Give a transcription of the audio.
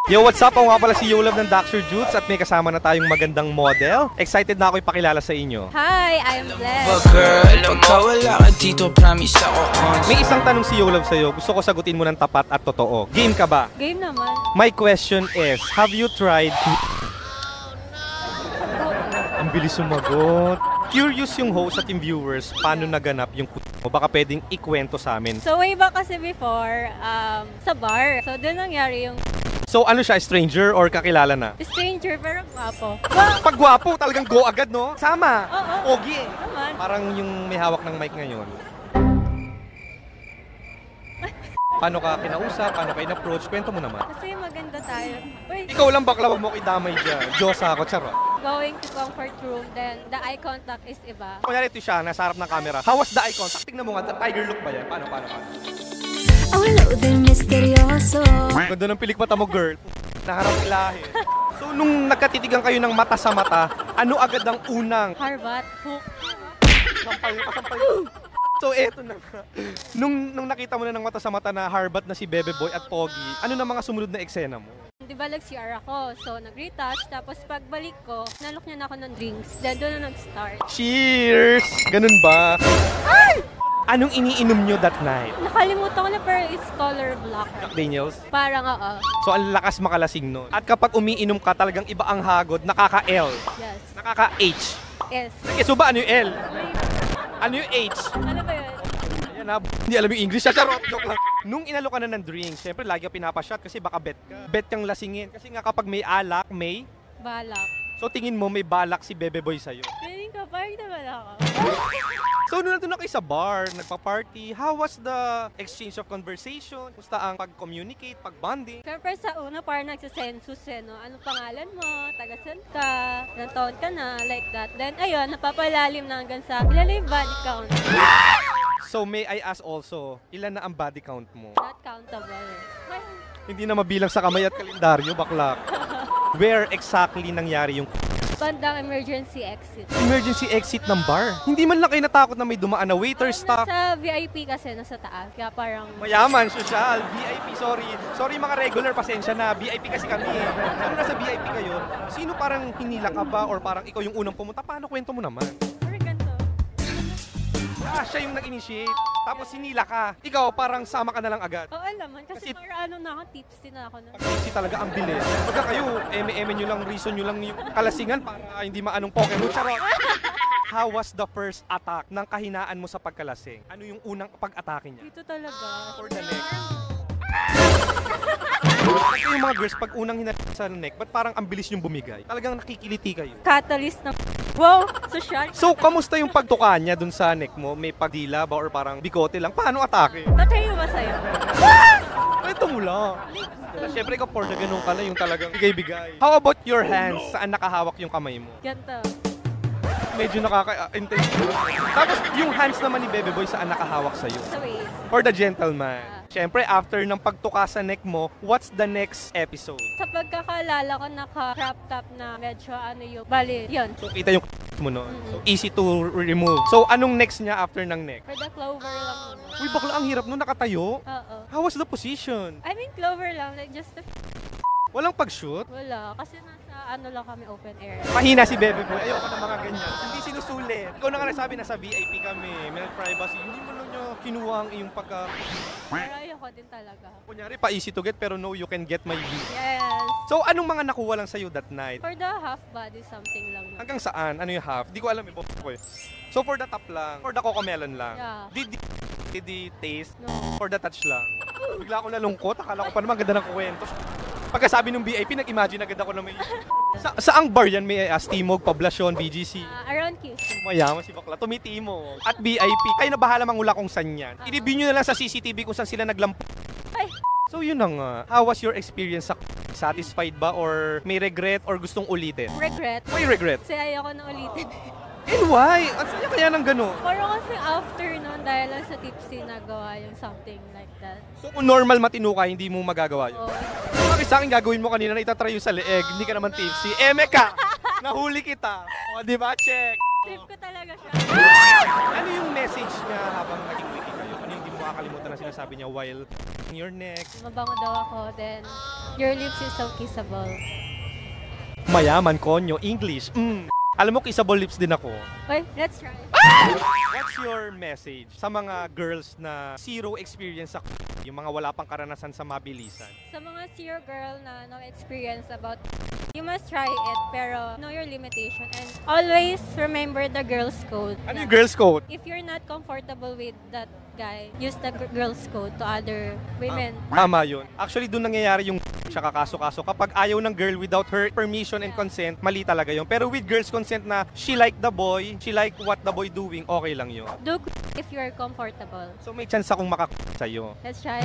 Yo, what's up? Ako nga pala si Yolab ng Dr. Jutes at may kasama na tayong magandang model. Excited na ako ipakilala sa inyo. Hi, I'm Bless. May isang tanong si Yolab sa'yo. Gusto ko sagutin mo ng tapat at totoo. Game ka ba? Game naman. My question is, have you tried... Ang bilis sumagot. Curious yung host at yung viewers, paano naganap yung mo? Baka pwedeng ikwento sa amin. So way back kasi before, sa bar. So doon nangyari yung... So ano siya, stranger or kakilala na? Stranger pero gwapo. Pag gwapo, talagang go agad, no? Sama! Oo. Ogi eh. Naman. Parang yung may hawak ng mic ngayon. Paano ka kinausap? Paano ka in-approach? Kwento mo naman. Kasi maganda tayo. Uy, Ikaw lang bakla, wag mo ko idamay dyan. Diyosa ako, charot. going to comfort room, then the eye contact is iba. Kunyari ito siya, nasa harap ng camera. How was the eye contact? Tingnan mo nga, tiger look ba yan? Paano? Ganda ng pilik mata mo, girl. Naharap ilahe. So, nung nagkatitigan kayo ng mata sa mata, ano agad ang unang? Harbat, hook. Sampal. So, eto na nga. Nung nakita mo na ng mata sa mata na harbat na si Bebe Boy at Pogi, ano na mga sumunod na eksena mo? Di ba nag-CR ako? So, nag-retouch. Tapos pagbalik ko, nalok niya na ako ng drinks. Then doon na nag-start. Cheers! Ganun ba? Ay! Anong iniinom nyo that night? Nakalimutan ko na pero it's color black. Jack Daniels? Parang So, ang lakas makalasing nun. At kapag umiinom ka, talagang iba ang hagod. Nakaka-L. Yes. Nakaka-H. Yes. So ba, ano yung L? Ano yung H? Ano ba yun? Ayan na, hindi alam yung English. Charot, joke lang. Nung inalo ka na ng drink, syempre lagi ka pinapashot kasi baka bet ka. Bet kang lasingin. Kasi nga kapag may alak, may... Balak. So tingin mo may balak si Bebe Boy sa'yo. Feeling ko, parang naman ako. So nung nandun na kayo sa bar, nagpa-party, how was the exchange of conversation? Kumusta ang pag-communicate, pag-bonding? Siyempre sa una, parang nagsisensus no? Anong pangalan mo? Tagasan ka? Ilang taon ka na? Like that. Then ayun, napapalalim na hanggang sa ilan na yung body count. So may I ask also, ilan na ang body count mo? Not countable. Hindi na mabilang sa kamay at kalendaryo, bakla. Where exactly nangyari yung Bandang emergency exit. emergency exit ng bar? Hindi man lang kayo natakot na may dumaan na waiter, staff. Nasa VIP kasi, nasa taas. Kaya parang... Mayaman, social, VIP, sorry. Sorry mga regular, pasensya na. VIP kasi kami eh. Pero nasa VIP kayo, sino parang hinila ka ba or parang ikaw yung unang pumunta? Paano kwento mo naman? Parang ganito. Siya yung nag-initiate. Tapos hinila ka. Ikaw parang sama ka na lang agad. Oo naman. Kasi parang ano na ako, tipsy na ako na. Kasi talaga ang bilis. Pagka kayo, eme nyo lang, reason nyo lang yung kalasingan para hindi maanong Pokemon. Charot! How was the first attack ng kahinaan mo sa pagkalasing? Ano yung unang pag-atake niya? Dito talaga. For the neck. Kasi yung mga girls, pag unang hinala sa neck, ba't parang ang bilis yung bumigay? Talagang nakikiliti kayo. Catalyst ng... Wow! Social. So, kamusta yung pagtuka niya dun sa neck mo? May pagdila ba or parang bikote lang? Paano atake? Tatay mo ba sa'yo? Ito mo lang. Siyempre ka for the ganun ka na yung talagang bigay-bigay. How about your hands? Saan nakahawak yung kamay mo? Ganto. Medyo nakaka-intense. Tapos yung hands naman ni Bebe Boy saan nakahawak sa'yo? Sa waist. For the gentleman. Siyempre, after ng pagtuka sa neck mo, what's the next episode? Sa pagkakalala ko, naka-crop top na medyo ano yung... Bali, yun. So, kita yung mo no? So, easy to remove. So, anong next niya after ng neck? For the clover lang. Uy, bakla, ang hirap nun, nakatayo. Oo. How was the position? I mean, clover lang. Like, just the... Walang pag-shoot? Wala. Kasi nasa ano lang kami, open air. Mahina si Bebe Boy. Ayoko ng mga ganyan. Hindi sinusulit. Ikaw na nga nasabi, nasa VIP kami. May privacy. Hindi mo lang nyo kinuha ang iyong pagka... Pero ayoko din talaga. Kunyari, pa easy to get pero no, you can get my view. Yes. So, anong mga nakuha lang sa'yo that night? For the half body, something lang. Hanggang saan? Ano yung half? Di ko alam eh. So, for the top lang. For the cocomelon lang. Yeah. Did the taste? No. For the touch lang. Bigla ako nalungkot. Akala ko pa naman ganda ng kwento. Pagkasabi ng VIP, nag-imagine agad ako na may... Saang bar yan? May Timog, Poblacion, BGC? Around QC. Mayaman si bakla. Tumitimo. At VIP. Kayo na bahala mangula kung saan yan. I-review nyo na lang sa CCTV kung saan sila naglamp... Ay! So yun na nga. How was your experience sa satisfied ba or may regret or gustong ulitin? Regret. Why regret? Kasi ayoko na ulitin. And why? Ang sanya kaya ng gano'n? Parang kasi after nun, dahil lang sa tipsy, nagawa yung something like that. So kung normal matino ka, hindi mo magagawa yun? Oo. Bakit sa akin gagawin mo kanina na itatry yung sa leeg, hindi ka naman tipsy? Eme ka! Nahuli kita! O, di ba? Check! Trip ko talaga siya. Ano yung message niya habang naging wiki kayo? Ano yung hindi mo makakalimutan na sinasabi niya while in your neck? Mabango daw ako, then Your lips is so kissable. Mayaman, konyo, English. Alam mo, kissable lips din ako. Okay, let's try. What's your message sa mga girls na zero experience sa yung mga wala pang karanasan sa mabilisan? Sa mga zero girl na no experience about, you must try it, pero know your limitation and always remember the girl's code. Ano yung girls code? If you're not comfortable with that guy, use the girl's code to other women. Tama yun. Actually, doon nangyayari yung siya kaso-kaso. Kapag ayaw ng girl without her permission and consent, mali talaga yun. Pero with girl's consent na she like the boy, she like what the boy doing, okay lang yun. Do if you're comfortable. So may chance akong sa'yo. Let's try.